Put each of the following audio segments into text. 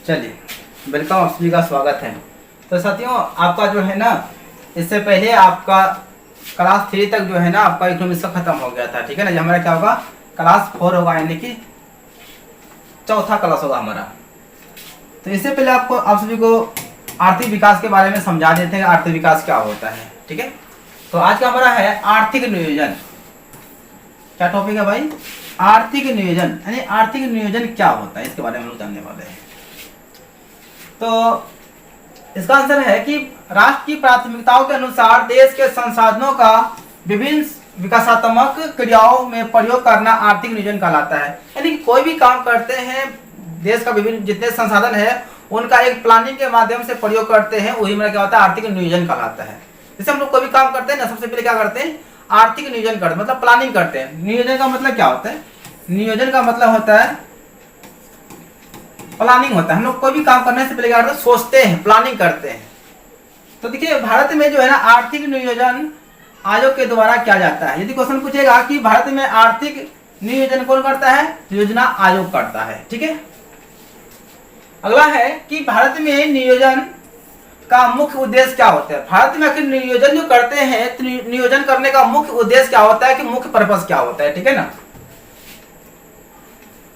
चलिए, वेलकम, आप सभी का स्वागत है। तो साथियों, आपका जो है ना, इससे पहले आपका क्लास 3 तक जो है ना आपका इकोनॉमिक्स का खत्म हो गया था। ठीक है ना, ये हमारा क्या होगा, क्लास 4 होगा, यानी कि चौथा क्लास होगा हमारा। तो इससे पहले आप सभी को आर्थिक विकास के बारे में समझा देते हैं, आर्थिक विकास क्या होता है। ठीक है, तो आज का हमारा है आर्थिक नियोजन। क्या टॉपिक है भाई? आर्थिक नियोजन। यानी आर्थिक नियोजन क्या होता है, इसके बारे में हम लोग जानने वाले हैं। तो इसका आंसर है कि राष्ट्र की प्राथमिकताओं के अनुसार देश के संसाधनों का विभिन्न विकासात्मक क्रियाओं में प्रयोग करना आर्थिक नियोजन कहलाता है। यानी कि कोई भी काम करते हैं, देश का विभिन्न जितने संसाधन है उनका एक प्लानिंग के माध्यम से प्रयोग करते हैं, वही मेरा क्या होता है, आर्थिक नियोजन कहलाता है। जैसे हम लोग कोई भी काम करते हैं ना, सबसे पहले क्या करते हैं, आर्थिक नियोजन करते हैं, मतलब प्लानिंग करते हैं। नियोजन का मतलब क्या होता है? नियोजन का मतलब होता है प्लानिंग होता है। हम लोग कोई भी काम करने से पहले क्या करते हैं, सोचते हैं, प्लानिंग करते हैं। तो देखिए, भारत में जो है ना आर्थिक नियोजन आयोग के द्वारा किया जाता है। यदि क्वेश्चन पूछेगा कि भारत में आर्थिक नियोजन कौन करता है, योजना आयोग करता है। ठीक है, अगला है कि भारत में नियोजन का मुख्य उद्देश्य क्या होता है। भारत में आखिर नियोजन जो करते हैं, तो नियोजन करने का मुख्य उद्देश्य क्या होता है, कि मुख्य पर्पस क्या होता है। ठीक है ना,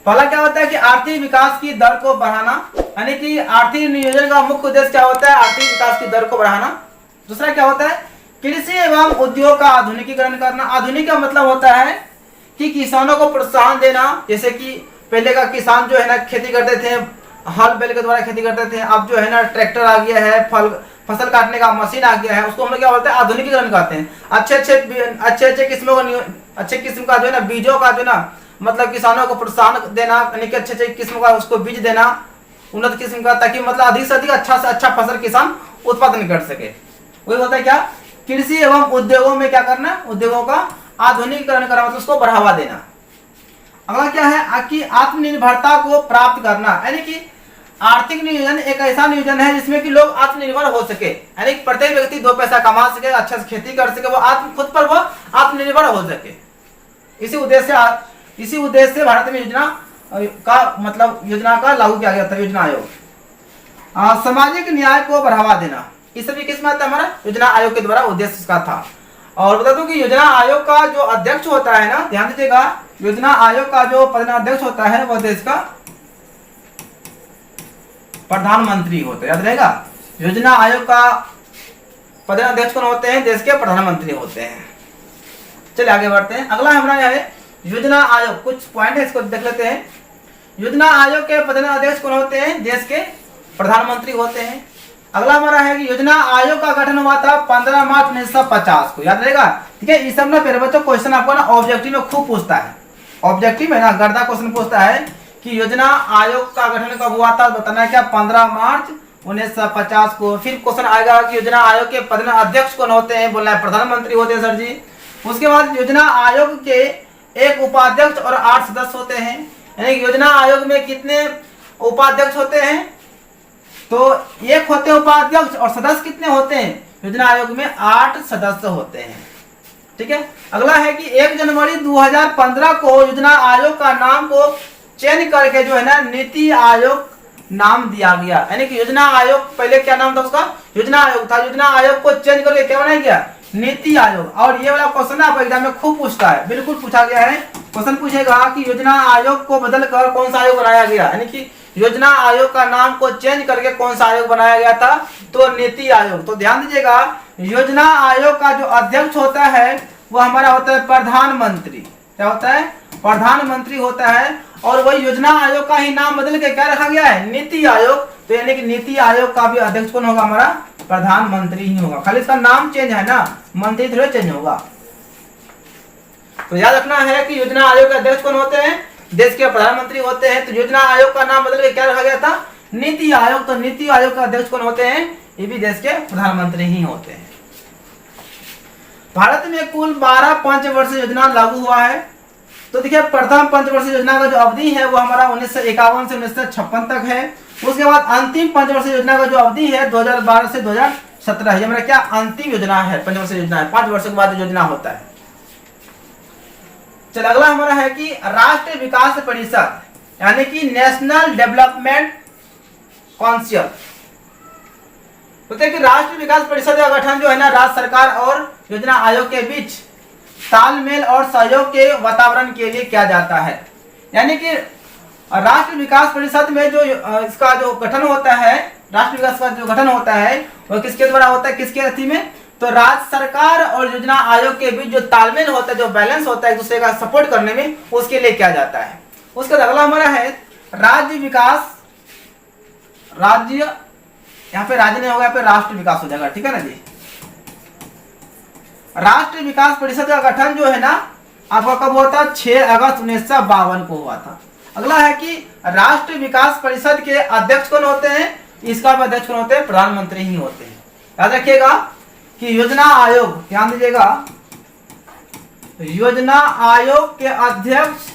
पहला क्या होता है कि आर्थिक विकास की दर को बढ़ाना, यानी कि आर्थिक नियोजन का मुख्य उद्देश्य क्या होता है, आर्थिक विकास की दर को बढ़ाना। दूसरा क्या होता है, कृषि एवं उद्योग का आधुनिकीकरण करना। आधुनिक का मतलब होता है कि किसानों को प्रोत्साहन देना। जैसे कि पहले का किसान जो है ना खेती करते थे, हल बैल के द्वारा खेती करते थे, अब जो है ना ट्रैक्टर आ गया है, फसल काटने का मशीन आ गया है, उसको हम लोग क्या बोलते हैं, आधुनिकीकरण कहते हैं। अच्छे किस्म का जो है ना बीजों का जो ना मतलब किसानों को प्रोत्साहन देना, यानी कि अच्छे किस्म का उसको बीज देना, उन्नत किस्म का, ताकि मतलब अधिक से अधिक अच्छा से अच्छा फसल किसान उत्पादन कर सके। वही होता है क्या, कृषि एवं उद्योगों में क्या करना, उद्योगों का आधुनिकीकरण करना, मतलब उसको बढ़ावा देना। अगला क्या है कि आत्मनिर्भरता को प्राप्त करना, यानी कि आर्थिक नियोजन एक ऐसा नियोजन है जिसमें कि लोग आत्मनिर्भर हो सके, यानी प्रत्येक व्यक्ति 2 पैसा कमा सके, अच्छे से खेती कर सके, वो खुद पर वो आत्मनिर्भर हो सके। इसी उद्देश्य से भारत में योजना का मतलब योजना का लागू किया गया था, योजना आयोग। सामाजिक न्याय को बढ़ावा देना, इस सभी किस्म आता है हमारा योजना आयोग के द्वारा उद्देश्य इसका था। और बता दूं कि योजना आयोग का जो अध्यक्ष होता है ना, ध्यान दीजिएगा, योजना आयोग का जो प्रधानाध्यक्ष होता है वह देश का प्रधानमंत्री होता है, याद रहेगा। योजना आयोग का प्रधानाध्यक्ष कौन होते हैं, देश के प्रधानमंत्री होते हैं। चलिए आगे बढ़ते हैं। अगला हमारा यह है योजना आयोग, कुछ पॉइंट है इसको देख लेते हैं। योजना आयोग के प्रधानाध्यक्ष कौन होते हैं, देश के प्रधानमंत्री होते हैं। अगला हमारा है कि योजना आयोग का गठन हुआ था 15 मार्च 1950 को, याद रहेगा। ठीक है, इस सब ना मेरे बच्चों क्वेश्चन आपको ना ऑब्जेक्टिव में खूब पूछता है। ऑब्जेक्टिव में ना गर्दा क्वेश्चन पूछता है कि योजना आयोग का गठन कब हुआ था, बताना है क्या, 15 मार्च 1950 को। फिर क्वेश्चन आएगा कि योजना आयोग के प्रधानाध्यक्ष कौन होते हैं, बोलना है प्रधानमंत्री होते हैं सर जी। उसके बाद योजना आयोग के एक उपाध्यक्ष और 8 सदस्य होते हैं। यानी योजना आयोग में कितने उपाध्यक्ष होते हैं, तो एक होते हैं उपाध्यक्ष, और सदस्य कितने होते हैं, योजना आयोग में 8 सदस्य होते हैं। ठीक है, अगला है कि 1 जनवरी 2015 को योजना आयोग का नाम को चेंज करके जो है ना नीति आयोग नाम दिया गया। यानी कि योजना आयोग पहले क्या नाम था उसका, योजना आयोग था, योजना आयोग को चेंज करके क्या बनाया गया, नीति आयोग। और ये वाला क्वेश्चन आप एग्जाम में खूब पूछता है, बिल्कुल पूछा गया है। क्वेश्चन पूछेगा कि योजना आयोग को बदलकर कौन सा आयोग बनाया गया, यानी कि योजना आयोग का नाम को चेंज करके कौन सा आयोग बनाया गया था, तो नीति आयोग। तो ध्यान दीजिएगा, योजना आयोग का जो अध्यक्ष होता है वो हमारा होता है प्रधानमंत्री। क्या होता है, प्रधानमंत्री होता है। और वही योजना आयोग का ही नाम बदल के क्या रखा गया है, नीति आयोग। तो यानी कि नीति आयोग का भी अध्यक्ष कौन होगा, हमारा प्रधानमंत्री ही होगा, खाली इसका नाम चेंज है ना, मंत्री थोड़ा चेंज होगा। तो याद रखना है कि योजना आयोग के अध्यक्ष कौन होते हैं, देश के प्रधानमंत्री होते हैं। तो योजना आयोग का नाम बदल के क्या रखा गया था, नीति आयोग। तो नीति आयोग का अध्यक्ष कौन होते हैं, ये भी देश के प्रधानमंत्री ही होते हैं। भारत में कुल 12 पंचवर्षीय योजना लागू हुआ है। तो देखिए, प्रथम पंचवर्षीय योजना का जो अवधि है वो हमारा 1951 से 1956 तक है। उसके बाद अंतिम पंचवर्षीय योजना का जो अवधि है 2012 से 2017 है। हमारा क्या अंतिम योजना है, पंचवर्षीय योजना है, 5 वर्षों के बाद योजना होता है। चल अगला हमारा है कि राष्ट्रीय विकास परिषद, यानी कि नेशनल डेवलपमेंट कौंसिल। बोलते हैं कि राष्ट्रीय विकास परिषद का गठन जो है ना राज्य सरकार और योजना आयोग के बीच तालमेल और सहयोग के वातावरण के लिए किया जाता है। यानी कि राष्ट्रीय विकास परिषद में जो इसका जो गठन होता है, राष्ट्रीय विकास का जो गठन होता है वो किसके द्वारा होता है, किसके अथी में, तो राज्य सरकार और योजना आयोग के बीच जो तालमेल होता है, जो बैलेंस होता है एक दूसरे का सपोर्ट करने में, उसके लिए किया जाता है। उसके बाद अगला हमारा है राज्य विकास, राज्य, यहाँ पे राज्य नहीं होगा, यहाँ पे राष्ट्र विकास हो जाएगा, ठीक है ना जी। राष्ट्रीय विकास परिषद का गठन जो है ना आपका कब हुआ था, 6 अगस्त 1952 को हुआ था। अगला है कि राष्ट्रीय विकास परिषद के अध्यक्ष कौन होते हैं, इसका अध्यक्ष कौन होते हैं, प्रधानमंत्री ही होते हैं। याद रखिएगा कि योजना आयोग, ध्यान दीजिएगा, योजना आयोग के अध्यक्ष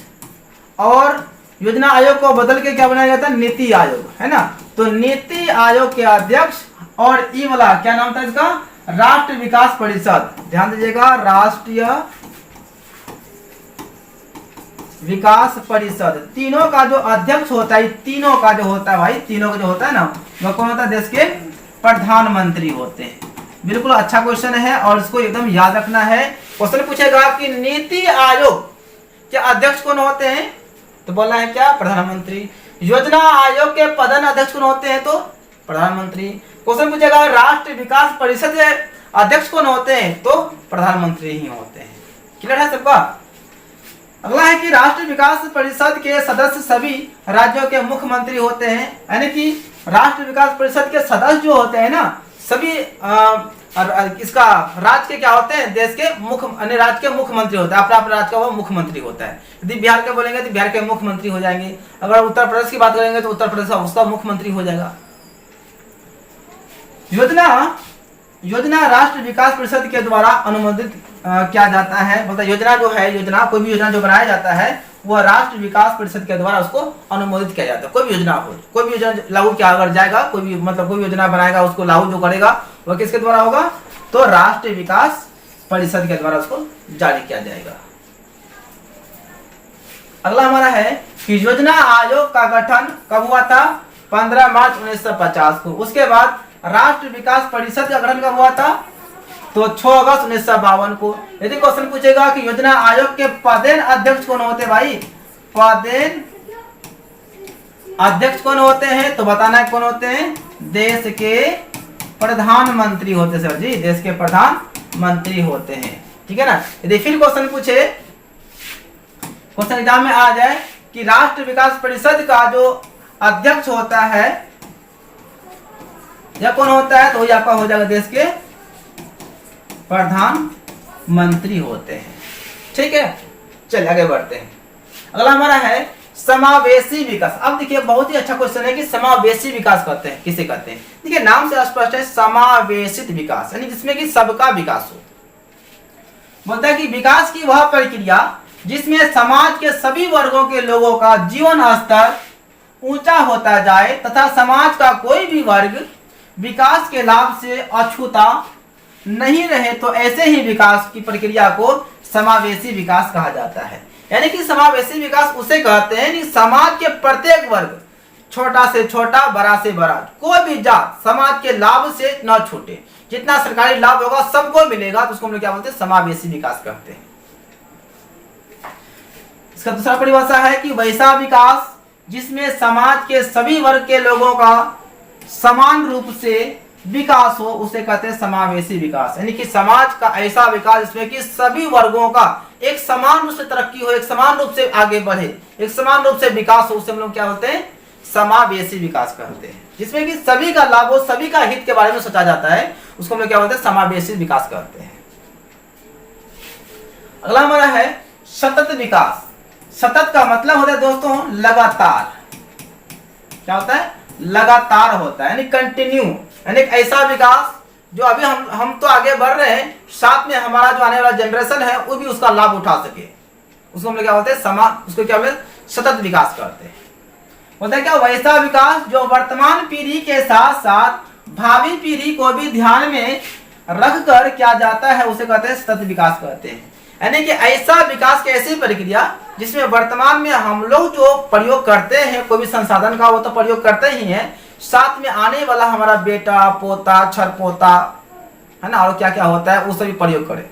और योजना आयोग को बदल के क्या बनाया जाता है, नीति आयोग, है ना। तो नीति आयोग के अध्यक्ष और ई वाला क्या नाम था इसका, राष्ट्रीय विकास परिषद, ध्यान दीजिएगा, राष्ट्रीय विकास परिषद, तीनों का जो अध्यक्ष होता है, तीनों का जो होता है भाई, तीनों का जो होता है ना वो कौन होता है, देश के प्रधानमंत्री होते हैं। बिल्कुल अच्छा क्वेश्चन है और इसको एकदम याद रखना है। क्वेश्चन पूछेगा कि नीति आयोग के अध्यक्ष कौन होते हैं, तो बोलना है क्या, प्रधानमंत्री। योजना आयोग के प्रधान अध्यक्ष कौन होते हैं, तो प्रधानमंत्री। क्वेश्चन पूछेगा राष्ट्रीय विकास परिषद के अध्यक्ष कौन होते हैं, तो प्रधानमंत्री ही होते हैं। क्लियर है सबका। अगला है कि राष्ट्रीय विकास परिषद के सदस्य सभी राज्यों के मुख्यमंत्री होते हैं। यानी कि राष्ट्रीय विकास परिषद के सदस्य जो होते हैं ना सभी इसका राज्य के क्या होते हैं, देश के मुख्य, अन्य राज्य के मुख्यमंत्री होते हैं। अपना अपना राज्य का वो मुख्यमंत्री होता है। यदि बिहार के बोलेंगे तो बिहार के मुख्यमंत्री हो जाएंगे, अगर उत्तर प्रदेश की बात करेंगे तो उत्तर प्रदेश का उसका मुख्यमंत्री हो जाएगा। योजना राष्ट्रीय विकास परिषद के द्वारा अनुमोदित किया जाता है। मतलब योजना जो है, योजना कोई भी योजना जो बनाया जाता है वह राष्ट्रीय विकास परिषद के द्वारा उसको अनुमोदित किया जाता है। कोई भी योजना हो, कोई भी योजना लागू किया अगर जाएगा, कोई भी मतलब कोई भी योजना बनाएगा उसको लागू जो करेगा वह किसके द्वारा होगा, तो राष्ट्रीय विकास परिषद के द्वारा उसको जारी किया जाएगा। अगला हमारा है कि योजना आयोग का गठन कब हुआ था, 15 मार्च 1950 को। उसके बाद राष्ट्रीय विकास परिषद का गठन कब हुआ था, तो 6 अगस्त 1952 को। यदि क्वेश्चन पूछेगा कि योजना आयोग के पदेन अध्यक्ष कौन होते भाई, पदेन अध्यक्ष कौन होते हैं, तो बताना है कौन होते हैं, देश के प्रधानमंत्री होते हैं सर जी, देश के प्रधानमंत्री होते हैं, ठीक है ना। यदि फिर क्वेश्चन पूछे, क्वेश्चन एग्जाम में आ जाए कि राष्ट्रीय विकास परिषद का जो अध्यक्ष होता है या कौन होता है, तो ये आपका हो जाएगा देश के प्रधानमंत्री होते हैं, ठीक है। चलिए आगे बढ़ते हैं। अगला हमारा है समावेशी विकास। अब देखिए बहुत ही अच्छा क्वेश्चन है कि समावेशी विकास कहते हैं, किसे कहते हैं। देखिए नाम से स्पष्ट है, समावेशित विकास, यानी जिसमें कि सबका विकास हो। बोलता है कि विकास की वह प्रक्रिया जिसमें समाज के सभी वर्गों के लोगों का जीवन स्तर ऊंचा होता जाए तथा समाज का कोई भी वर्ग विकास के लाभ से अछूता नहीं रहे, तो ऐसे ही विकास की प्रक्रिया को समावेशी विकास कहा जाता है। यानी कि समावेशी विकास उसे कहते हैं कि समाज के प्रत्येक वर्ग, छोटा से छोटा, बड़ा से बड़ा, कोई भी जात समाज के लाभ से न छूटे, जितना सरकारी लाभ होगा सबको मिलेगा, तो उसको हम लोग क्या बोलते हैं, समावेशी विकास कहते हैं। इसका दूसरा परिभाषा है कि वैसा विकास जिसमें समाज के सभी वर्ग के लोगों का समान रूप से विकास हो, उसे कहते हैं समावेशी विकास। यानी कि समाज का ऐसा विकास जिसमें कि सभी वर्गों का एक समान रूप से तरक्की हो, एक समान रूप से आगे बढ़े, एक समान रूप से विकास हो, उसे हम लोग क्या बोलते हैं, समावेशी विकास कहते हैं। जिसमें कि सभी का लाभ हो, सभी का हित के बारे में सोचा जाता है, उसको हम लोग क्या बोलते हैं, समावेशी विकास कहते हैं। अगला हमारा है सतत विकास। सतत का मतलब होता है दोस्तों लगातार। क्या होता है, लगातार होता है, यानी कंटिन्यू, यानी ऐसा विकास जो अभी हम तो आगे बढ़ रहे हैं, साथ में हमारा जो आने वाला जनरेशन है वो भी उसका लाभ उठा सके, उसको हम लोग क्या बोलते हैं, उसको क्या बोलते हैं, सतत विकास करते हैं। होता है क्या, वैसा विकास जो वर्तमान पीढ़ी के साथ साथ भावी पीढ़ी को भी ध्यान में रखकर किया जाता है, उसे कहते हैं सतत विकास कहते हैं। यानी कि ऐसा विकास की ऐसी प्रक्रिया जिसमें वर्तमान में हम लोग जो प्रयोग करते हैं, कोई भी संसाधन का वो तो प्रयोग करते ही हैं, साथ में आने वाला हमारा बेटा, पोता, छर पोता, है ना, और क्या क्या होता है उसका भी प्रयोग करें।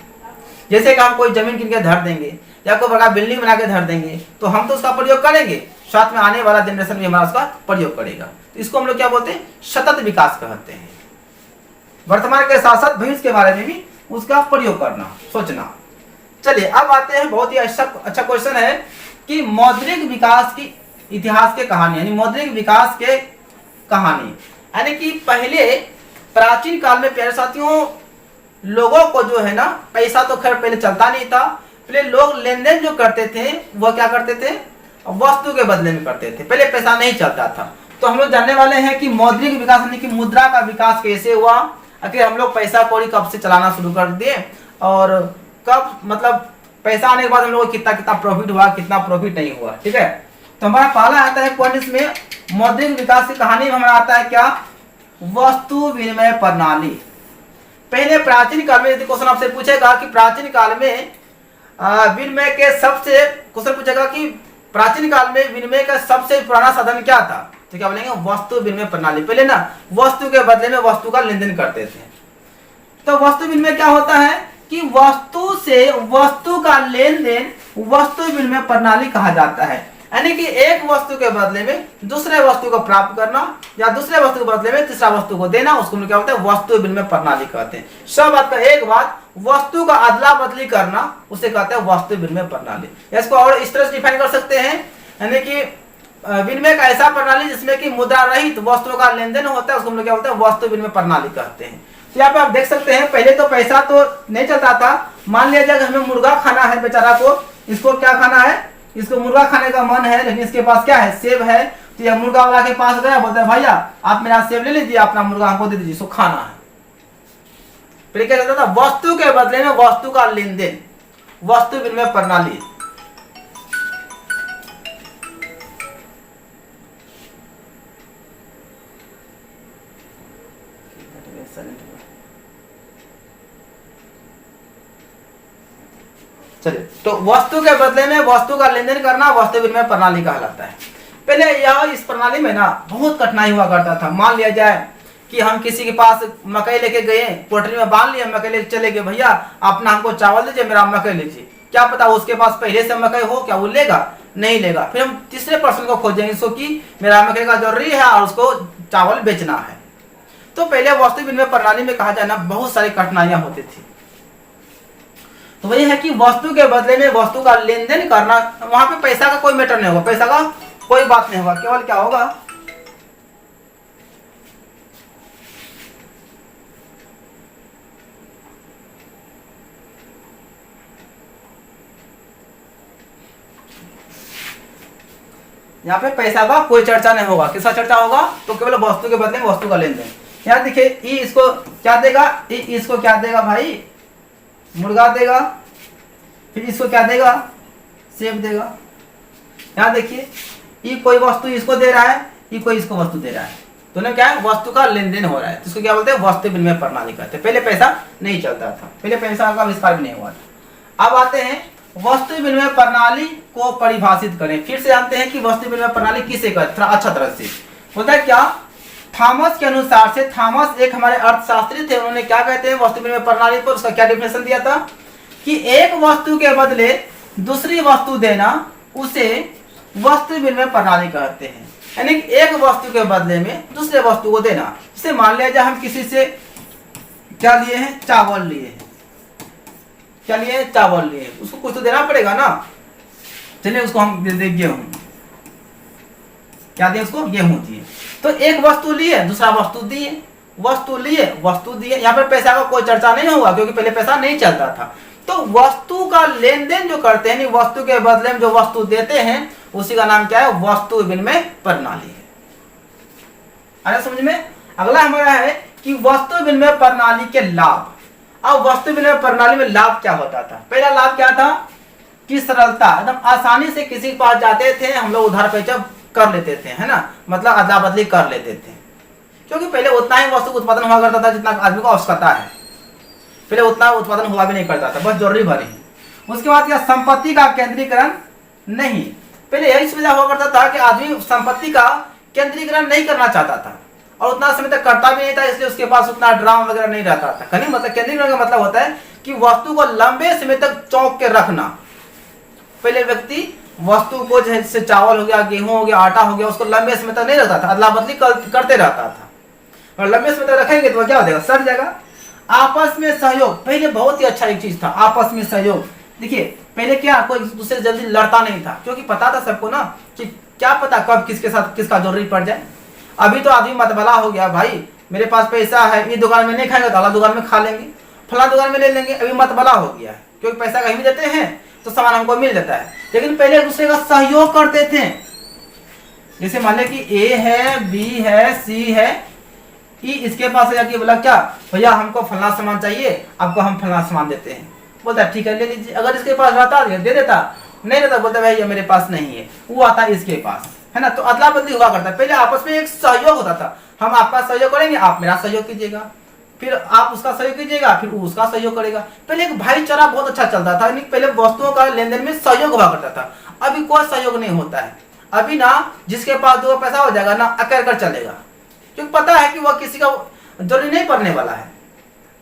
जैसे कि हम कोई जमीन किन के धर देंगे या कोई बड़ा बिल्डिंग बना के धर देंगे तो हम तो उसका प्रयोग करेंगे, साथ में आने वाला जनरेशन भी हमारा उसका प्रयोग करेगा। तो इसको हम लोग क्या बोलते हैं, सतत विकास कहते हैं। वर्तमान के साथ साथ भविष्य के बारे में भी उसका प्रयोग करना, सोचना। चलिए अब आते हैं, बहुत ही अच्छा क्वेश्चन है कि मौद्रिक विकास की इतिहास के कहानी, यानी मौद्रिक विकास के कहानी, यानी कि पहले प्राचीन काल में प्यारे साथियों लोगों को जो है ना, पैसा तो खैर पहले चलता नहीं था, पहले लोग लेन देन जो करते थे वो क्या करते थे, वस्तु के बदले में करते थे, पहले पैसा नहीं चलता था। तो हम लोग जानने वाले हैं कि मौद्रिक विकास यानी कि मुद्रा का विकास कैसे हुआ, आखिर हम लोग पैसा कौड़ी कब से चलाना शुरू कर दिए और कब, मतलब पैसा आने के बाद हम लोग को कितना कितना प्रॉफिट हुआ, कितना प्रॉफिट नहीं हुआ। ठीक है, तो हमारा पहला आता है पॉइंट इसमें मौद्रिक विकास की कहानी में हमारा आता है क्या, वस्तु विनिमय प्रणाली। पहले प्राचीन काल में यदि क्वेश्चन आपसे पूछेगा कि प्राचीन काल में विनिमय के सबसे, क्वेश्चन पूछेगा कि प्राचीन काल में विनिमय का सबसे पुराना साधन क्या था, तो क्या बोलेंगे, वस्तु विनिमय प्रणाली। पहले ना वस्तु के बदले में वस्तु का लेन देन करते थे। तो वस्तु विनिमय क्या होता है कि वस्तु से वस्तु का लेन देन वस्तु विनिमय प्रणाली कहा जाता है, यानी कि एक वस्तु के बदले में दूसरे वस्तु को प्राप्त करना या दूसरे वस्तु के बदले में तीसरा वस्तु को देना, उसको क्या होता है, वस्तु विनिमय प्रणाली कहते हैं। सब बात का एक बात, वस्तु का अदला बदली करना उसे कहते हैं वस्तु विनिमय प्रणाली। इसको और इस तरह से डिफाइन कर सकते हैं, यानी कि विनिमय का ऐसा प्रणाली जिसमें कि मुद्रा रहित वस्तुओं का लेन देन होता है, उसको हम लोग क्या होता है, वस्तु विनिमय प्रणाली कहते हैं। तो यहाँ पे आप देख सकते हैं पहले तो पैसा तो नहीं चलता था। मान लिया जाए हमें मुर्गा खाना है, बेचारा को, इसको क्या खाना है, इसको मुर्गा खाने का मन है, लेकिन इसके पास क्या है, सेब है। तो यह मुर्गा वाला के पास गया, बोलता है भैया आप मेरा सेब ले लीजिए, अपना मुर्गा हमको दे दीजिए, इसको खाना है। फिर क्या चलता था, वस्तु के बदले में वस्तु का लेन देन, वस्तु विनिमय प्रणाली। चलिए, तो वस्तु के बदले में वस्तु का लेन देन करना वस्तु विनिमय प्रणाली कहलाता है। पहले यह इस प्रणाली में ना बहुत कठिनाई हुआ करता था। मान लिया जाए कि हम किसी के पास मकई लेके गए, पोटरी में बांध लिए, मकई लेके चले गए, भैया अपना हमको चावल दीजिए, मेरा मकई लीजिए। क्या पता उसके पास पहले से मकई हो, क्या वो लेगा, नहीं लेगा। फिर हम तीसरे पर्सन को खोजेंगे इसको कि मेरा मकई का जरूरी है और उसको चावल बेचना है। तो पहले वस्तु विनिमय प्रणाली में कहा जाए ना बहुत सारी कठिनाइयां होती थी। तो वही है कि वस्तु के बदले में वस्तु का लेन देन करना, वहां पे पैसा का कोई मैटर नहीं होगा, पैसा का कोई बात नहीं होगा, केवल क्या होगा, यहाँ पे पैसा का कोई चर्चा नहीं होगा। किसका चर्चा होगा, तो केवल वस्तु के बदले में वस्तु का लेन देन। यहाँ देखिए ई इसको क्या देगा, ई इसको क्या देगा भाई, मुर्गा देगा, फिर इसको क्या देगा, सेब देगा। यहाँ देखिए ये कोई वस्तु इसको दे रहा है, ये कोई इसको वस्तु दे रहा है, दोनों क्या है, वस्तु का लेन देन हो रहा है। तो इसको क्या बोलते हैं, वस्तु विनिमय प्रणाली कहते हैं। पहले पैसा नहीं चलता था, पहले पैसा का आविष्कार भी नहीं हुआ था। अब आते हैं वस्तु विनिमय प्रणाली को परिभाषित करें। फिर से जानते हैं कि वस्तु विनिमय प्रणाली किसे कहते हैं, अच्छा तरह से होता है क्या, थॉमस के अनुसार से, थॉमस एक हमारे अर्थशास्त्री थे, उन्होंने क्या कहते हैं वस्तु विनिमय प्रणाली पर, उसका क्या डिफिनेशन दिया था कि एक वस्तु के बदले दूसरी वस्तु देना उसे वस्तु विनिमय प्रणाली कहते हैं। यानी एक वस्तु के बदले में दूसरे वस्तु को देना। जैसे मान लिया जाए हम किसी से क्या लिए हैं, चावल लिए हैं, क्या लिए, चावल लिए, उसको कुछ तो देना पड़ेगा ना। चलिए उसको हम दे दें गेहूं, क्या दिए उसको, गेहूं दिए। तो एक वस्तु लिए, दूसरा वस्तु दिए, वस्तु लिए, वस्तु दिए। यहाँ पर पैसा का कोई चर्चा नहीं होगा क्योंकि पहले पैसा नहीं चलता था। तो वस्तु का लेन देन जो करते हैं, वस्तु के बदले में जो वस्तु देते हैं, उसी का नाम क्या है, वस्तु विनिमय प्रणाली है। अरे समझ में। अगला हमारा है कि वस्तु विनिमय प्रणाली के लाभ। अब वस्तु विनिमय प्रणाली में लाभ क्या होता था, पहला लाभ क्या था कि सरलता, एकदम आसानी से किसी के पास जाते थे, हम लोग उधार पैसा कर लेते थे, है ना, मतलब अदला बदली कर लेते थे। क्योंकि पहले उतना ही वस्तु उत्पादन हुआ करता था जितना आदमी को आवश्यकता है, पहले उतना उत्पादन हुआ भी नहीं करता था, बस जरूरी भरी। उसके बाद क्या, संपत्ति का केंद्रीकरण नहीं। पहले यही सुविधा हुआ करता था कि आदमी संपत्ति का केंद्रीकरण नहीं करना चाहता था, और उतना समय तक करता भी नहीं था, इसलिए उसके पास उतना ड्राम वगैरह नहीं रहता था। कनिंग मतलब केंद्रीय का मतलब होता है कि वस्तु को लंबे समय तक चौंक के रखना। पहले व्यक्ति वस्तु को जैसे चावल हो गया, गेहूं हो गया, आटा हो गया, उसको लंबे समय तक नहीं रखता था, अदला बदली करते रहता था। और लंबे समय तक रखेंगे तो क्या हो जाएगा, सड़ जाएगा। आपस में सहयोग पहले बहुत ही अच्छा एक चीज था, आपस में सहयोग। देखिए पहले क्या, कोई दूसरे से जल्दी लड़ता नहीं था, क्योंकि पता था सबको ना कि क्या पता कब किसके साथ किसका जरूरी पड़ जाए। अभी तो आदमी मतबला हो गया, भाई मेरे पास पैसा है, इस दुकान में नहीं खाएंगे तो अगला दुकान में खा लेंगे, फला दुकान में ले लेंगे। अभी मतबला हो गया है, क्योंकि पैसा कहीं भी देते हैं तो सामान हमको मिल जाता है। लेकिन पहले एक दूसरे का सहयोग करते थे। जैसे मान ले कि ए है, बी है, सी है, ई इसके पास जाके बोला क्या भैया हमको फलना सामान चाहिए, आपको हम फलना सामान देते हैं। बोलता ठीक है ले लीजिए। अगर इसके पास रहता दे देता, नहीं रहता बोलता भैया मेरे पास नहीं है, वो आता इसके पास, है ना। तो अदला बदली हुआ करता। पहले आपस में एक सहयोग होता था, हम आपका सहयोग करेंगे, आप मेरा सहयोग कीजिएगा, फिर आप उसका सहयोग कीजिएगा, फिर वो उसका सहयोग करेगा। पहले एक भाईचारा बहुत अच्छा चलता था, पहले वस्तुओं का लेन देन में सहयोग हुआ करता था। अभी कोई सहयोग नहीं होता है। अभी ना जिसके पास दो पैसा हो जाएगा ना अकर कर चलेगा, क्योंकि पता है कि वह किसी का जरूरी नहीं पड़ने वाला है।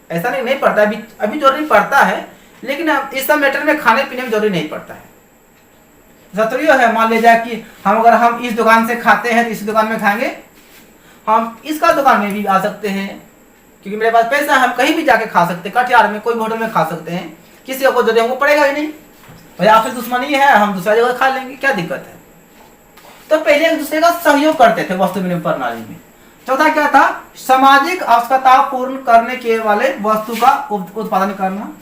ऐसा नहीं पड़ता, अभी जरूरी पड़ता है, लेकिन इस सब मैटर में खाने पीने में जरूरी नहीं पड़ता है। जरूरी है मान ले जाए कि अगर हम इस दुकान से खाते हैं तो इस दुकान में खाएंगे, हम इसका दुकान में भी आ सकते हैं, क्योंकि मेरे पास पैसा है, हम कहीं भी जाके खा सकते हैं, कटिहार में कोई होटल में खा सकते हैं, किसी को जरूरी हमको पड़ेगा ही नहीं। भाई आपसे दुश्मनी है, हम दूसरा जगह खा लेंगे, क्या दिक्कत है। तो पहले एक दूसरे का सहयोग करते थे वस्तु विनिमय प्रणाली में। चौथा क्या था, सामाजिक आवश्यकता पूर्ण करने के वाले वस्तु का उत्पादन करना।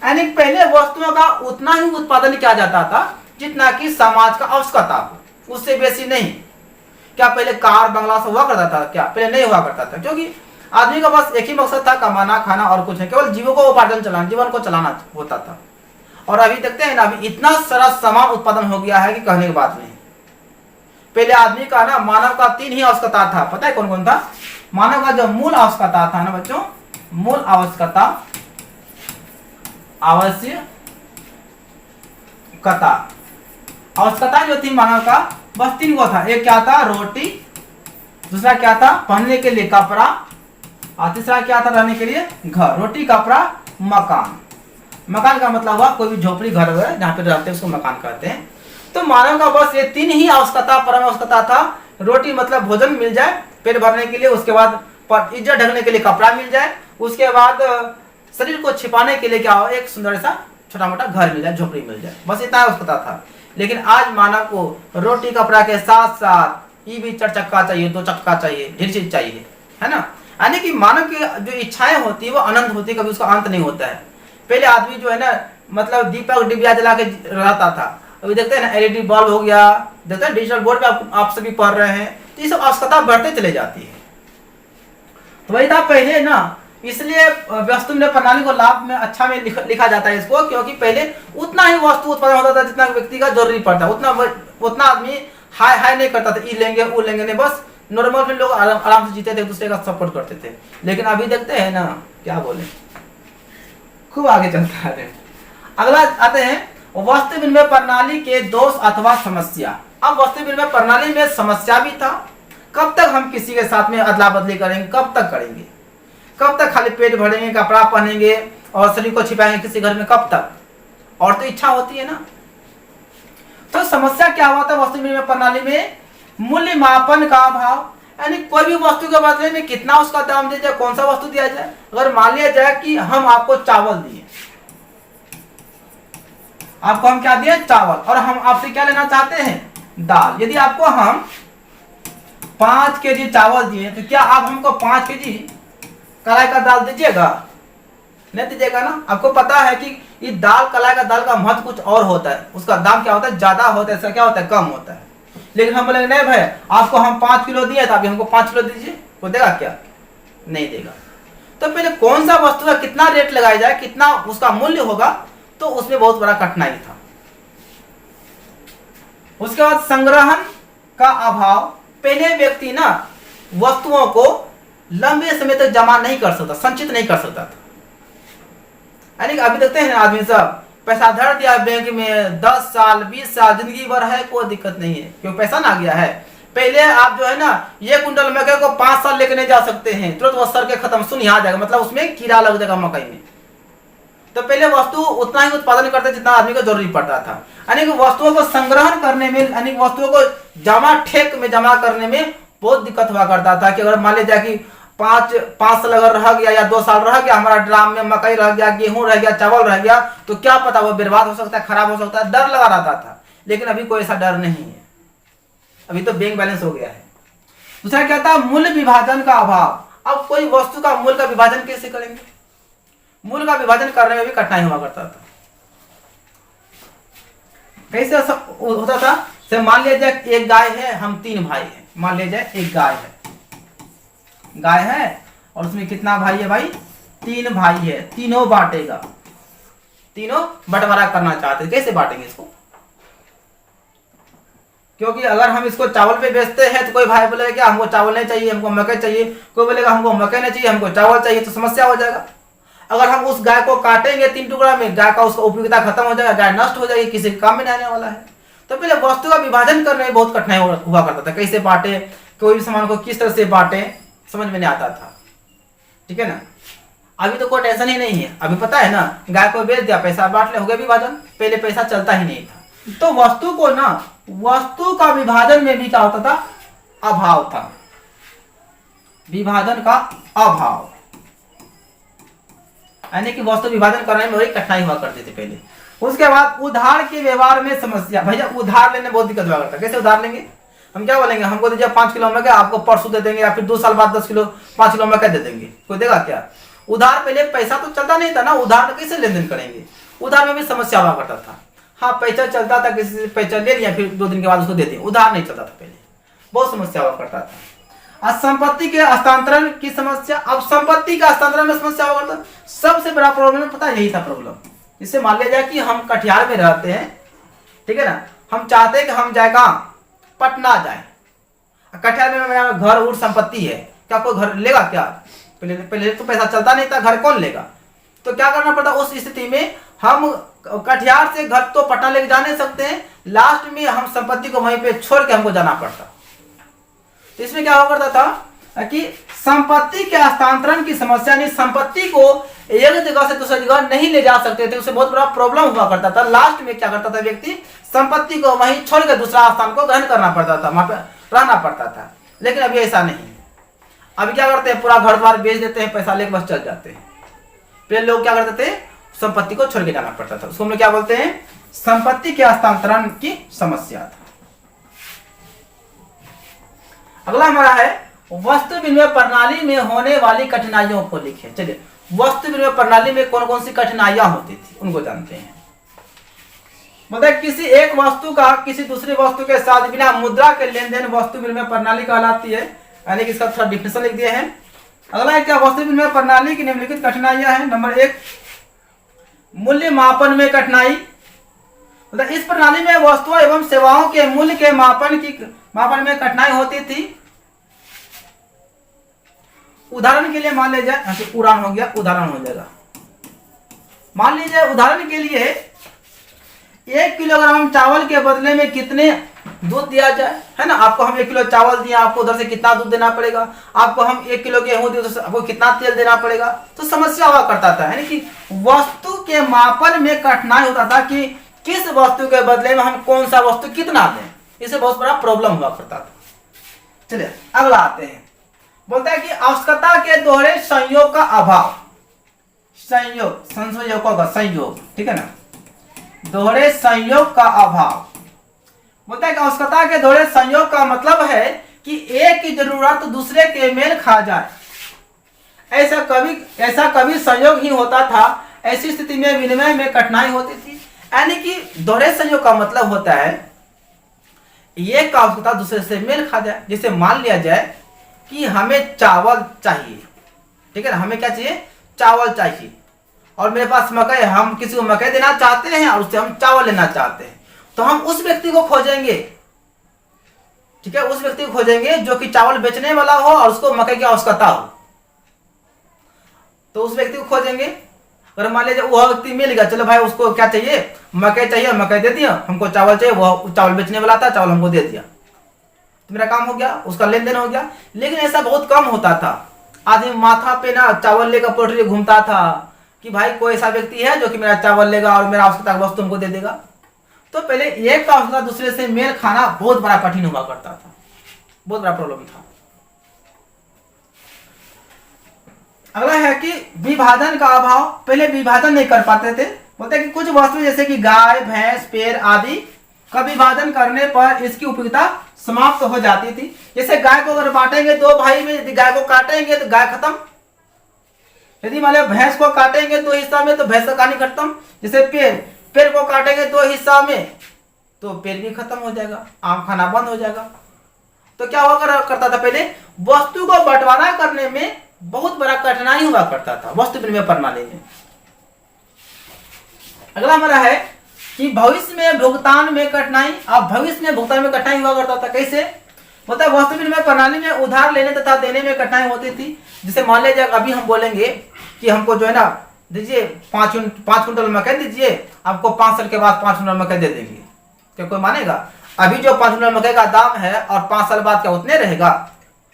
यानी पहले वस्तुओं का उतना ही उत्पादन किया जाता था जितना कि समाज का आवश्यकता हो, उससे बेसी नहीं। क्या पहले कार बंगला से हुआ करता था, क्या पहले नहीं हुआ करता था, क्योंकि आदमी का बस एक ही मकसद था, कमाना खाना और कुछ नहीं, केवल जीवों को उपार्जन चलाना, जीवन को चलाना होता था। और अभी देखते हैं ना, अभी इतना सारा सामान उत्पादन हो गया है कि कहने की बात नहीं। पहले आदमी का ना, मानव का 3 ही आवश्यकता था, पता है कौन कौन था। मानव का जो मूल आवश्यकता था ना बच्चों, मूल आवश्यकता जो थी मानव का, बस 3 को था। एक क्या था, रोटी, दूसरा क्या था, पहनने के लिए कपड़ा, और तीसरा क्या था, रहने के लिए घर। रोटी, कपड़ा, मकान। मकान का मतलब हुआ कोई भी झोपड़ी घर है जहाँ पे रहते हैं उसको मकान कहते हैं। तो मानव का बस ये 3 ही आवश्यकता, परम आवश्यकता था। रोटी मतलब भोजन मिल जाए पेट भरने के लिए, उसके बाद इज्जत ढकने के लिए कपड़ा मिल जाए, उसके बाद शरीर को छिपाने के लिए क्या हो, एक सुंदर सा छोटा मोटा घर मिल जाए, झोपड़ी मिल जाए, बस इतना आवश्यकता था। लेकिन आज मानव को रोटी कपड़ा के साथ साथ ये भी 4 चक्का चाहिए, 2 चक्का चाहिए, ढेर चीज चाहिए, है ना। यानी कि मानव की जो इच्छाएं होती है वो अनंत होती है, कभी उसका अंत नहीं होता है। पहले आदमी जो है ना, मतलब दीपक डिबिया जला के रहता था, अभी देखते हैं ना एलईडी बल्ब हो गया, देखते हैं डिजिटल बोर्ड पे आप सभी पढ़ रहे हैं, तो ये सब आवश्यकता बढ़ते चले जाती है। तो वही था पहले ना, इसलिए वस्तु विनिमय प्रणाली को लाभ में अच्छा में लिखा जाता है इसको, क्योंकि पहले उतना ही वस्तु उत्पादन होता था जितना व्यक्ति का जरूरी पड़ता, उतना आदमी हाई नहीं करता था, ई लेंगे वो लेंगे, नहीं, बस नॉर्मल में लोग आराम से जीते थे, दूसरे का सपोर्ट करते थे। लेकिन अभी देखते हैं ना, क्या बोले, खूब आगे चलता है। अगला आते हैं वस्तु विनिमय प्रणाली के दोष अथवा समस्या। अब वस्तु विनिमय प्रणाली में समस्या भी था, कब तक हम किसी के साथ में अदला बदली करेंगे, कब तक करेंगे, कब तक खाली पेट भरेंगे, कपड़ा पहनेंगे और शरीर को छिपाएंगे किसी घर में, कब तक। और तो इच्छा होती है ना। तो समस्या क्या हुआ था वस्तु विनिमय प्रणाली में, मूल्य मापन का अभाव। यानी कोई भी वस्तु के बदले में कितना उसका दाम दिया जाए, कौन सा वस्तु दिया जाए। अगर मान लिया जाए कि हम आपको चावल दिए, आपको हम क्या दिए, चावल, और हम आपसे क्या लेना चाहते हैं, दाल। यदि आपको हम 5 केजी चावल दिए तो क्या आप हमको 5 केजी कलाई का दाल दीजिएगा, नहीं दीजिएगा ना। आपको पता है कि ये दाल, कलाई का दाल का महत्व कुछ और होता है, उसका दाम क्या होता है, ज्यादा होता है, इसका क्या होता है, कम होता है। लेकिन हम बोलेंगे नहीं भाई आपको हम 5 किलो दिए तो आप हमको 5 किलो दीजिए, वो देगा क्या, नहीं देगा। तो पहले कौन सा वस्तु का कितना रेट लगाया जाए, कितना उसका मूल्य होगा, तो उसमें बहुत बड़ा कठिनाई था। उसके बाद संग्रहण का अभाव। पहले व्यक्ति ना वस्तुओं को लंबे समय तक जमा नहीं कर सकता, संचित नहीं कर सकता था। यानी अभी देखते हैं आदमी सब पैसा धर दिया बैंक में, 10 साल 20 साल जिंदगी भर है, कोई दिक्कत नहीं है, क्योंकि पैसा ना आ गया है। पहले आप जो है ना ये कुंटल मकई को 5 साल लेके नहीं जा सकते हैं, तुरंत वो सर के खत्म सुन आ जाएगा, मतलब उसमें कीड़ा लग जाएगा मकई में। तो पहले वस्तु उतना ही उत्पादन करते जितना आदमी को जरूरी पड़ता था। यानी कि वस्तुओं को संग्रहण करने में, यानी वस्तुओं को जमा ठेक में जमा करने में बहुत दिक्कत हुआ करता था कि अगर मान लीजिए कि 5 साल अगर रह गया या 2 साल रह गया, हमारा ड्राम में मकई रह गया, गेहूं रह गया, चावल रह गया, तो क्या पता वो बर्बाद हो सकता है, खराब हो सकता है, डर लगा रहता था। लेकिन अभी कोई ऐसा डर नहीं है, अभी तो बैंक बैलेंस हो गया है। दूसरा क्या था, मूल्य विभाजन का अभाव। अब कोई वस्तु का मूल्य का विभाजन कैसे करेंगे, मूल्य का विभाजन करने में भी कठिनाई हुआ करता था। कैसे होता था, से मान लीजिए एक गाय है, हम 3 भाई हैं, मान लीजिए एक गाय है और उसमें कितना भाई है भाई, 3 भाई है, तीनों बांटेगा, तीनों बंटवारा करना चाहते हैं। कैसे बांटेंगे इसको, क्योंकि अगर हम इसको चावल पे बेचते हैं तो कोई भाई बोलेगा क्या हमको चावल नहीं चाहिए, हमको मकई चाहिए, कोई बोलेगा हमको मकई नहीं चाहिए, हमको चावल चाहिए, तो समस्या हो जाएगा। अगर हम उस गाय को काटेंगे 3 टुकड़ा में, गाय का उसका उपयोगिता खत्म हो जाएगा, गाय नष्ट हो जाएगी, किसी काम में नहीं आने वाला है। तो पहले वस्तु का विभाजन करने में बहुत कठिनाई हुआ करता था, कैसे बांटे, कोई भी सामान को किस तरह से बांटे, समझ में नहीं आता था। ठीक है ना, अभी तो कोई टेंशन ही नहीं है, अभी पता है ना, गाय को बेच दिया, पैसा बांट ले, हो गया विभाजन। पहले पैसा चलता ही नहीं था। तो वस्तु को ना, वस्तु का विभाजन में भी क्या होता था, अभाव था, विभाजन का अभाव, यानी कि वस्तु विभाजन करने में बड़ी कठिनाई हुआ करती थी पहले। उसके बाद उधार के व्यवहार में समस्या। भैया उधार लेने बहुत दिक्कत हुआ करता। कैसे उधार लेंगे, हम क्या बोलेंगे, हमको दीजिए 5 किलो मकई, आपको परसों दे देंगे, या फिर 2 साल बाद 5 किलो मकई दे देंगे, कोई देगा क्या। उधार पहले पैसा तो चलता नहीं था ना, उधार कैसे लेन देन करेंगे, उधार में भी समस्या हुआ करता था। हाँ पैसा चलता था, किसी से पैसा ले लिया, फिर 2 दिन के बाद उसको दे दिया, उधार नहीं चलता था पहले, बहुत समस्या हुआ करता था। संपत्ति के हस्तांतरण की समस्या। अब संपत्ति का हस्तांतरण में समस्या हुआ करता, सबसे बड़ा प्रॉब्लम पता है, यही था प्रॉब्लम। जिससे मान लिया जाए कि हम कटिहार में रहते हैं, ठीक है ना, हम चाहते हैं कि हम जाए कहाँ, पटना जाए, कटिहार में मेरा घर और संपत्ति है, क्या कोई घर लेगा क्या, पहले तो पैसा चलता नहीं था, घर कौन लेगा। तो क्या करना पड़ता, उस स्थिति में हम कटिहार से घर तो पटना लेके जा नहीं सकते हैं, लास्ट में हम संपत्ति को वहीं पे छोड़ के हमको जाना पड़ता। तो इसमें क्या हुआ करता था कि संपत्ति के हस्तांतरण की समस्या, नहीं संपत्ति को एक जगह से दूसरी जगह नहीं ले जा सकते थे, उससे बहुत बड़ा प्रॉब्लम हुआ करता था। लास्ट में क्या करता था व्यक्ति, संपत्ति को वहीं छोड़ के दूसरा स्थान को ग्रहण करना पड़ता था, वहां पर रहना पड़ता था। लेकिन अभी ऐसा नहीं है, अभी क्या करते हैं, पूरा घर द्वार बेच देते हैं, पैसा लेके बस चल जाते हैं। पहले लोग क्या करते थे, संपत्ति को छोड़ के जाना पड़ता था, उसको हम लोग क्या बोलते हैं, संपत्ति के हस्तांतरण की समस्या था। अगला हमारा है वस्तु विनिमय प्रणाली में होने वाली कठिनाइयों को लिखे। चलिए, वस्तु विनिमय प्रणाली में कौन कौन सी कठिनाइयां होती थी उनको जानते हैं। मतलब किसी एक वस्तु का किसी दूसरी वस्तु के साथ बिना मुद्रा के लेन देन वस्तु विनिमय प्रणाली कहलाती है, यानी कि इसका थोड़ा डिफिनेशन लिख दिए हैं। अगला है क्या, वस्तु विनिमय प्रणाली की निम्नलिखित कठिनाइयां हैं। नंबर 1, मूल्य मापन में कठिनाई। मतलब इस प्रणाली में वस्तुओं एवं सेवाओं के मूल्य के मापन में कठिनाई होती थी। उदाहरण के लिए मान लीजिए, उड़ान हो गया, उदाहरण हो जाएगा। मान लीजिए उदाहरण के लिए 1 किलोग्राम चावल के बदले में कितने दूध दिया जाए, है ना। आपको हम 1 किलो चावल दिया, आपको उधर से कितना दूध देना पड़ेगा, आपको हम 1 किलो गेहूं दिए तो आपको कितना तेल देना पड़ेगा। तो समस्या हुआ करता था, यानी कि वस्तु के मापन में कठिनाई होता था कि किस वस्तु के बदले में हम कौन सा वस्तु कितना दें, इससे बहुत बड़ा प्रॉब्लम हुआ करता था। चलिए अगला आते हैं, बोलता है कि आवश्यकता के दोहरे संयोग का अभाव। संयोगों का संयोग, ठीक है ना, दोहरे संयोग का अभाव। बोलता है कि आवश्यकता के दोहरे संयोग का मतलब है कि एक की जरूरत दूसरे के मेल खा जाए। ऐसा कभी संयोग ही होता था, ऐसी स्थिति में विनिमय में कठिनाई होती थी। यानी कि दोहरे संयोग का मतलब होता है एक का आवश्यकता दूसरे से मेल खा जाए। जैसे मान लिया जाए कि हमें चावल चाहिए, ठीक है ना, हमें क्या चाहिए, चावल चाहिए, और मेरे पास मकई, हम किसी को मकई देना चाहते हैं और उससे हम चावल लेना चाहते हैं, तो हम उस व्यक्ति को खोजेंगे, ठीक है, उस व्यक्ति को खोजेंगे जो कि चावल बेचने वाला हो और उसको मकई की आवश्यकता हो, तो उस व्यक्ति को खोजेंगे। अगर मान लीजिए वह व्यक्ति मिल गया, चलो भाई उसको क्या चाहिए, मकई चाहिए, मकई दे दिया, हमको चावल चाहिए, वह चावल बेचने वाला था, चावल हमको दे दिया। तो मेरा काम हो गया, उसका लेन देन हो गया। लेकिन ऐसा बहुत कम होता था। आदमी माथा पे ना चावल लेकर पोल्ट्री घूमता था कि भाई कोई ऐसा व्यक्ति है जो कि मेरा चावल लेगा और मेरा आवश्यकता वस्तु हमको दे देगा। तो पहले एक का आवश्यकता दूसरे से मेल खाना बहुत बड़ा कठिन हुआ करता था, बहुत बड़ा प्रॉब्लम था। अगला है कि विभाजन का अभाव, पहले विभाजन नहीं कर पाते थे। बोलते हैं कि कुछ वस्तु जैसे कि गाय, भैंस, पेड़ आदि का विभाजन करने पर इसकी उपयोगिता समाप्त हो जाती थी। जैसे गाय को अगर बांटेंगे दो भाई में, यदि गाय को काटेंगे तो गाय खत्म, यदि मान लो भैंस को काटेंगे दो हिस्सा में तो भैंस का कहानी खत्म। जैसे पेड़ को काटेंगे दो हिस्सा में तो पेड़ भी खत्म हो जाएगा, आम खाना बंद हो जाएगा। तो क्या हुआ करता था, पहले वस्तु को बंटवारा करने में बहुत बड़ा कठिनाई हुआ करता था वस्तु विनिमय प्रणाली में। अगला हमारा है कि भविष्य में भुगतान में कठिनाई। अब भविष्य में भुगतान में कठिनाई हुआ करता था, कैसे? मतलब वस्तु विनिमय प्रणाली में उधार लेने तथा देने में कठिनाई होती थी। जैसे मान लीजिए अभी हम बोलेंगे कि हमको जो है ना दीजिए 5 कुंटल मकई दीजिए, आपको 5 साल के बाद 5 कुंटल मकई दे देंगे, क्या कोई मानेगा? अभी जो 5 कुंटल मकई का दाम है और 5 साल बाद क्या उतने रहेगा?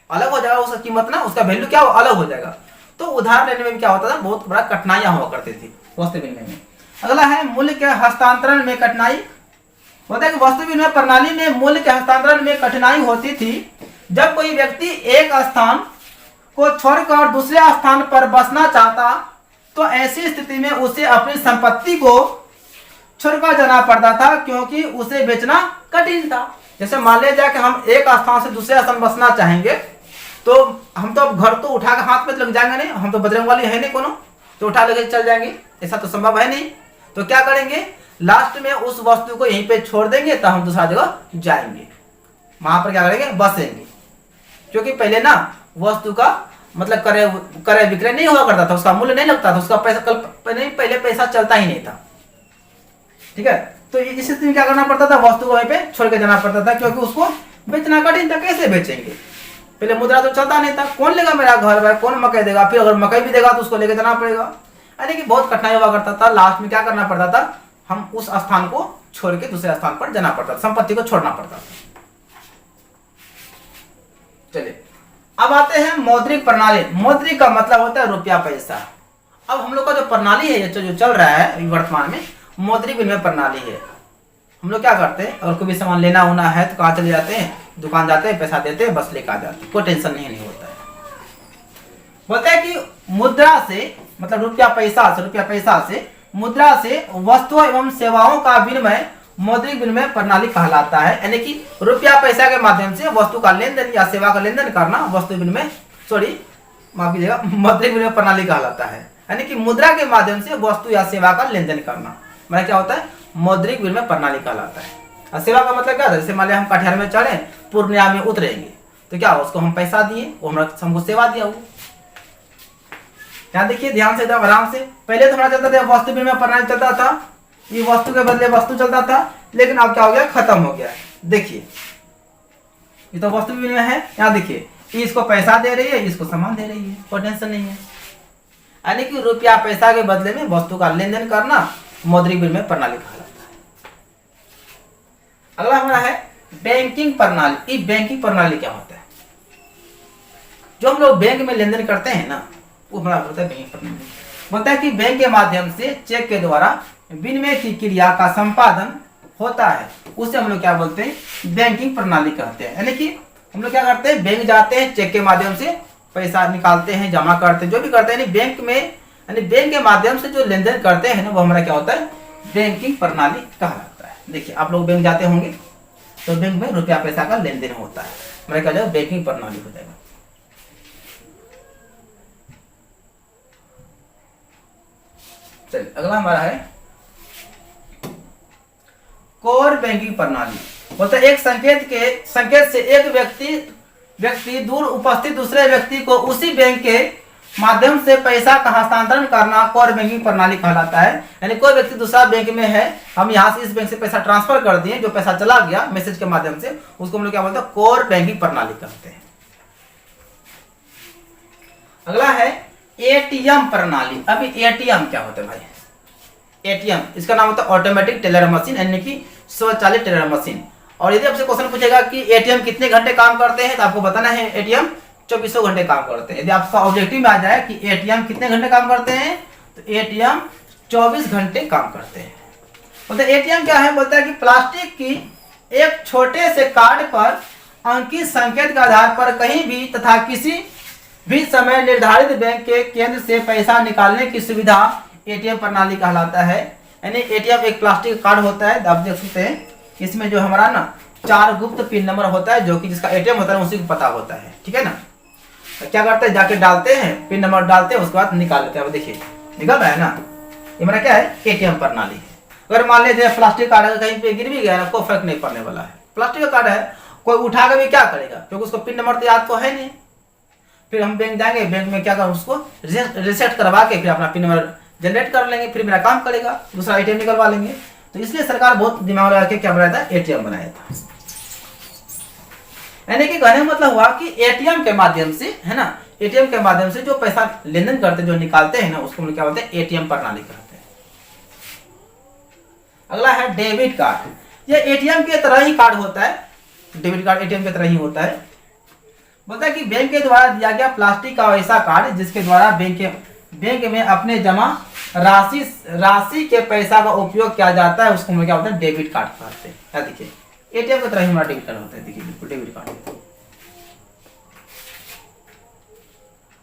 अलग हो जाएगा उसका कीमत ना, उसका वैल्यू क्या अलग हो जाएगा। तो उधार लेने में क्या होता था, बहुत बड़ा कठिनाइयां हुआ करती थी वस्तु विनिमय में। अगला है मूल्य के हस्तांतरण में कठिनाई। होता है कि वस्तु विनिमय प्रणाली में मूल्य के हस्तांतरण में कठिनाई होती थी जब कोई व्यक्ति एक स्थान को छोड़कर दूसरे स्थान पर बसना चाहता, तो ऐसी स्थिति में उसे अपनी संपत्ति को छोड़कर जाना पड़ता था, क्योंकि उसे बेचना कठिन था। जैसे मान लीजिए कि हम एक स्थान से दूसरे स्थान बसना चाहेंगे, तो हम तो घर तो उठा के हाथ में लग जाएंगे नहीं, हम तो बजरंग वाली है नहीं कोनो, तो उठा लेके चल जाएंगे, ऐसा तो संभव है नहीं। तो क्या करेंगे, लास्ट में उस वस्तु को यहीं पे छोड़ देंगे, तो हम दूसरा जगह जाएंगे, वहां पर क्या करेंगे, बसेंगे। क्योंकि पहले ना वस्तु का मतलब क्रय विक्रय नहीं हुआ करता था, उसका मूल्य नहीं लगता था, उसका पैसा पहले पैसा चलता ही नहीं था। ठीक है, तो इस स्थिति में क्या करना पड़ता था, वस्तु को वहीं पे छोड़ के जाना पड़ता था, क्योंकि उसको बेचना कठिन था। कैसे बेचेंगे, पहले मुद्रा तो चलता नहीं था, कौन लेगा मेरा घर भाई, कौन मकई देगा, फिर अगर मकई भी देगा तो उसको लेके जाना पड़ेगा, यानी कि बहुत कठिनाई हुआ करता था। लास्ट में क्या करना पड़ता था, हम उस स्थान को छोड़ के दूसरे स्थान पर जाना पड़ता था, संपत्ति को छोड़ना पड़ता था। चलिए अब आते हैं मौद्रिक प्रणाली। मौद्रिक का मतलब होता है रुपया पैसा। अब हम लोग का जो प्रणाली है जो चल रहा है वर्तमान में, मौद्रिक विनिमय प्रणाली है। हम लोग क्या करते हैं, अगर कोई भी सामान लेना होना है तो कहाँ चले जाते हैं, दुकान जाते हैं, पैसा देते हैं, बस लेकर आ जाते हैं, कोई टेंशन नहीं होता है। बोलते हैं कि मुद्रा से मतलब रुपया पैसा से मुद्रा से वस्तुओं एवं सेवाओं का विनिमय मौद्रिक विनिमय प्रणाली कहलाता है। यानी कि रुपया पैसा के माध्यम से वस्तु का लेन देन या सेवा का लेन देन करना वस्तु विनिमय माफ कीजिएगा मौद्रिक विनिमय प्रणाली कहलाता है। यानी कि मुद्रा के माध्यम से वस्तु या सेवा का लेन देन करना मतलब क्या होता है, मौद्रिक विनिमय प्रणाली कहलाता है। और सेवा का मतलब क्या होता है, जैसे मान लिया हम कटिहार में चढ़े, पूर्णिया में उतरेंगे, तो क्या उसको हम पैसा दिए, वो हमको सेवा दिया। वो यहाँ देखिए ध्यान से एकदम आराम से, पहले तो हमारा चलता था वस्तु विनिमय प्रणाली चलता था, ये वस्तु के बदले वस्तु चलता था, लेकिन अब क्या हो गया, खत्म हो गया। देखिए ये तो वस्तु विनिमय है, यहाँ देखिए इसको पैसा दे रही है, इसको सामान दे रही है, कोई टेंशन नहीं है। यानी कि रुपया पैसा के बदले में वस्तु का लेन देन करना मौद्रिक विनिमय प्रणाली कहलाता है। अगला हमारा है बैंकिंग प्रणाली। ये बैंकिंग प्रणाली क्या होता है, जो हम लोग बैंक में लेन देन करते हैं ना, वो हमारा होता है बैंकिंग प्रणाली। बोलता है कि बैंक के माध्यम से चेक के द्वारा विनिमय की क्रिया का संपादन होता है, उसे हम लोग क्या बोलते हैं, बैंकिंग प्रणाली कहते हैं। यानी कि हम लोग क्या करते हैं, बैंक जाते हैं, चेक के माध्यम से पैसा निकालते हैं, जमा करते हैं, जो भी करते हैं, यानी बैंक में, यानी बैंक के माध्यम से जो लेन देन करते हैं ना, वो हमारा क्या होता है, बैंकिंग प्रणाली कहलाता है। देखिए आप लोग बैंक जाते होंगे तो बैंक में रुपया पैसा का लेन देन होता है, हमारा क्या जाएगा, बैंकिंग प्रणाली हो जाएगा। चलिए अगला हमारा है कोर बैंकिंग प्रणाली। बोलते एक संकेत से एक व्यक्ति दूर उपस्थित दूसरे व्यक्ति को उसी बैंक के माध्यम से पैसा का हस्तांतरण करना कोर बैंकिंग प्रणाली कहलाता है। यानी कोई व्यक्ति दूसरा बैंक में है, हम यहाँ से इस बैंक से पैसा ट्रांसफर कर दिए, जो पैसा चला गया मैसेज के माध्यम से, उसको हम लोग क्या बोलते हैं, कोर बैंकिंग प्रणाली कहते हैं। अगला है एटीएम प्रणाली। अभी एटीएम क्या होता है भाई, एटीएम इसका नाम होता है ऑटोमेटिक टेलर मशीन, यानी कि स्वचालित टेलर मशीन। और यदि आपसे क्वेश्चन पूछेगा कि एटीएम कितने घंटे काम करते हैं, तो आपको बताना है एटीएम 24 घंटे काम करते हैं। यदि आपका ऑब्जेक्टिव में आ जाए कि एटीएम कितने घंटे काम करते हैं, तो एटीएम 24 घंटे काम करते हैं। बोलते एटीएम क्या है, बोलता है कि प्लास्टिक की एक छोटे से कार्ड पर अंकित संकेत के आधार पर कहीं भी तथा किसी भी समय निर्धारित बैंक के केंद्र से पैसा निकालने की सुविधा एटीएम प्रणाली कहलाता है। यानी एटीएम एक प्लास्टिक कार्ड होता है, आप देख सकते हैं इसमें जो हमारा ना 4 गुप्त पिन नंबर होता है, जो कि जिसका एटीएम होता है उसी को पता होता है, ठीक है ना। तो क्या करते हैं, जाके डालते हैं, पिन नंबर डालते हैं, उसके बाद निकाल लेते हैं। अब देखिए निकल रहा है ना, ये हमारा क्या है, एटीएम प्रणाली है। अगर मान लीजिए प्लास्टिक कार्ड कहीं पे गिर भी गया ना, कोई फर्क नहीं पड़ने वाला है, प्लास्टिक का कार्ड है, कोई उठा के भी क्या करेगा, क्योंकि उसको पिन नंबर तो याद तो है नहीं। फिर हम बैंक जाएंगे, बैंक में क्या करें, उसको रिसेट करवा के फिर अपना पिन नंबर जनरेट कर लेंगे, फिर मेरा काम करेगा, दूसरा एटीएम निकलवा लेंगे। तो इसलिए सरकार बहुत दिमाग लगा के क्या बनाया था, एटीएम बनाया था। यानी कि कहने का मतलब हुआ कि एटीएम के माध्यम से, है ना, एटीएम के माध्यम से जो पैसा लेन देन करते, जो निकालते हैं ना, उसको क्या बोलते हैं, एटीएम प्रणाली कहते हैं। अगला है डेबिट कार्ड। ये एटीएम के तरह ही कार्ड होता है, डेबिट कार्ड एटीएम के तरह ही होता है। बोलता है कि बैंक के द्वारा दिया गया प्लास्टिक का ऐसा कार्ड जिसके द्वारा बैंक में अपने जमा राशि के पैसा का उपयोग किया जाता है, उसको हम क्या बोलते हैं, डेबिट कार्ड कहते हैं। क्या देखिए एटीएम की तरह ही हमारा डेबिट कार्ड होता है, देखिए बिल्कुल डेबिट कार्ड।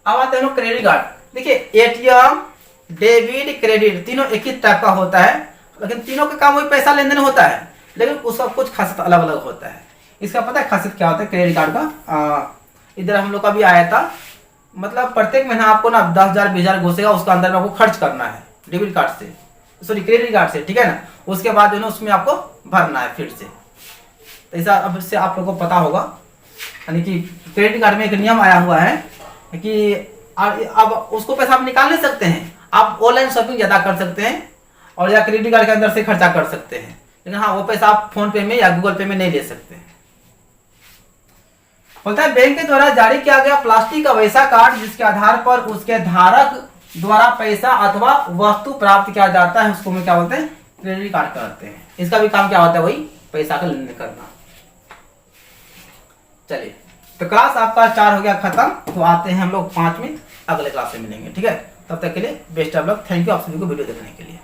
अब आते हैं क्रेडिट कार्ड। देखिए एटीएम, डेबिट, क्रेडिट तीनों एक ही टाइप का होता है, लेकिन तीनों का काम वही पैसा लेन देन होता है, लेकिन उसका कुछ खासियत अलग अलग होता है। इसका पता है खासियत क्या होता है क्रेडिट कार्ड का? इधर हम लोग का भी आया था, मतलब प्रत्येक महीना आपको ना 10,000 20,000 घुसेगा, उसका अंदर में आपको खर्च करना है डेबिट कार्ड से, सॉरी क्रेडिट कार्ड से, ठीक है ना। उसके बाद जो है उसमें आपको भरना है फिर से। तो ऐसा अब से आप लोगों को पता होगा, यानी कि क्रेडिट कार्ड में एक नियम आया हुआ है कि अब उसको पैसा आप निकाल नहीं सकते हैं, आप ऑनलाइन शॉपिंग ज्यादा कर सकते हैं और या क्रेडिट कार्ड के अंदर से खर्चा कर सकते हैं, लेकिन हाँ वो पैसा आप फोन पे में या गूगल पे में नहीं ले सकते हैं। बोलता है बैंक के द्वारा जारी किया गया प्लास्टिक का वैसा कार्ड जिसके आधार पर उसके धारक द्वारा पैसा अथवा वस्तु प्राप्त किया जाता है, उसको हम क्या बोलते हैं, क्रेडिट कार्ड कहते हैं। इसका भी काम क्या होता है, वही पैसा का लेन देन करना। चलिए तो क्लास आपका 4 हो गया खत्म, तो आते हैं हम लोग 5 में, अगले क्लास में मिलेंगे, ठीक है। तब तक के लिए best of luck, thank you आप सभी को वीडियो देखने के लिए।